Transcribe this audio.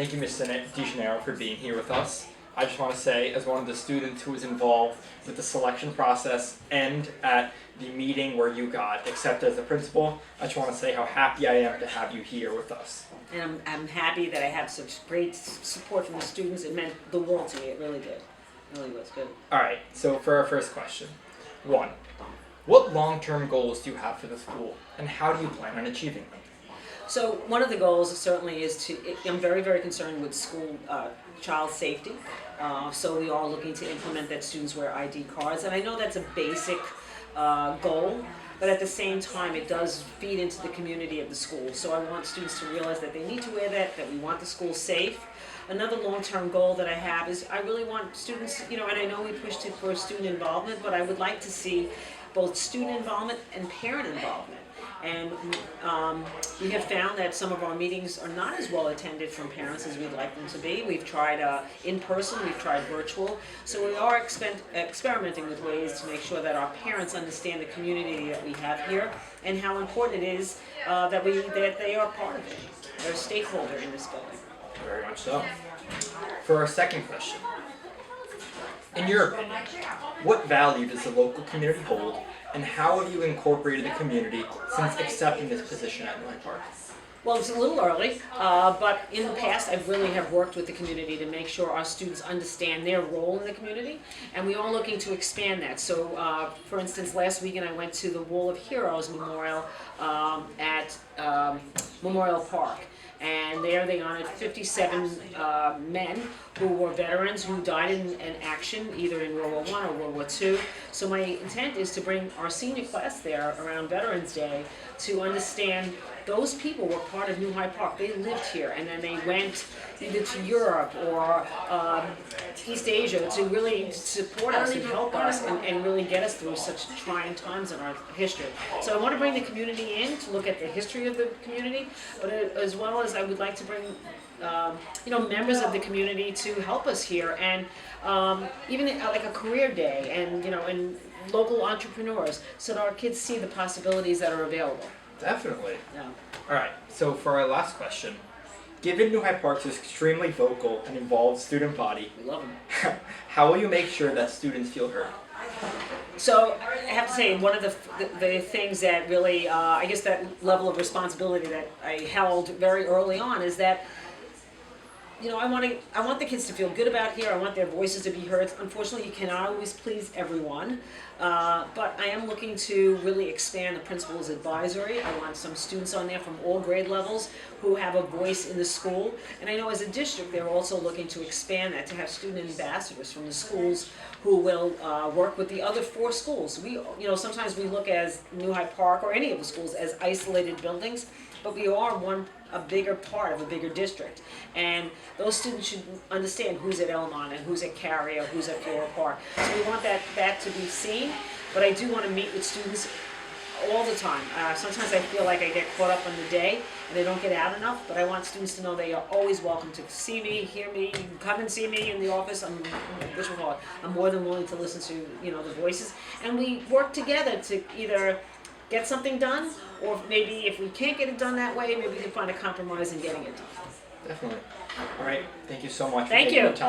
Thank you, Mr. DeGennaro, for being here with us. I just want to say, as one of the students who was involved with the selection process and at the meeting where you got accepted as a principal, I just want to say how happy I am to have you here with us. And I'm happy that I have such great support from the students. It meant the world to me. It really did. It really was good. All right, so for our first question. 1. What long-term goals do you have for the school, and how do you plan on achieving them? So one of the goals certainly is I'm very, very concerned with school child safety. So we are looking to implement that students wear ID cards. And I know that's a basic goal, but at the same time it does feed into the community of the school. So I want students to realize that they need to wear that we want the school safe. Another long-term goal that I have is I really want students, and I know we pushed it for student involvement, but I would like to see both student involvement and parent involvement. And we have found that some of our meetings are not as well attended from parents as we'd like them to be. We've tried in person, we've tried virtual. So we are experimenting with ways to make sure that our parents understand the community that we have here and how important it is that they are part of it. They're a stakeholder in this building. Very much so. For our second question. In your opinion, what value does the local community hold, and how have you incorporated the community since accepting this position at New Park? Well, it's a little early, but in the past I really have worked with the community to make sure our students understand their role in the community, and we are looking to expand that. So, for instance, last weekend I went to the Wall of Heroes Memorial at Memorial Park. And there they honored 57 men who were veterans who died in action, either in World War I or World War II. So my intent is to bring our senior class there around Veterans Day to understand those people were part of New Hyde Park. They lived here, and then they went either to Europe or East Asia to really support us and help us and really get us through such trying times in our history. So I want to bring the community in to look at the history of the community, but as well as I would like to bring members of the community to help us here, and even like a career day, and local entrepreneurs, so that our kids see the possibilities that are available. Definitely. Yeah. All right, so for our last question, given New Hyde Park's extremely vocal and involved student body, We love them. how will you make sure that students feel heard? So I have to say, one of the things that really, I guess that level of responsibility that I held very early on is that, I want the kids to feel good about here. I want their voices to be heard. Unfortunately, you cannot always please everyone, but I am looking to really expand the principal's advisory. I want some students on there from all grade levels who have a voice in the school, and I know as a district they're also looking to expand that to have student ambassadors from the schools who will work with the other 4 schools. Sometimes we look as New Hyde Park or any of the schools as isolated buildings, but we are a bigger part of a bigger district, and those students should understand who's at Elmont and who's at Carrier, who's at Flora Park. So we want that to be seen, but I do want to meet with students all the time. Sometimes I feel like I get caught up in the day and I don't get out enough, but I want students to know they are always welcome to see me, hear me, come and see me in the office. I'm more than willing to listen to the voices, and we work together to either get something done, or maybe if we can't get it done that way, maybe we can find a compromise in getting it done. Definitely. All right, thank you so much for Thank taking you. the time.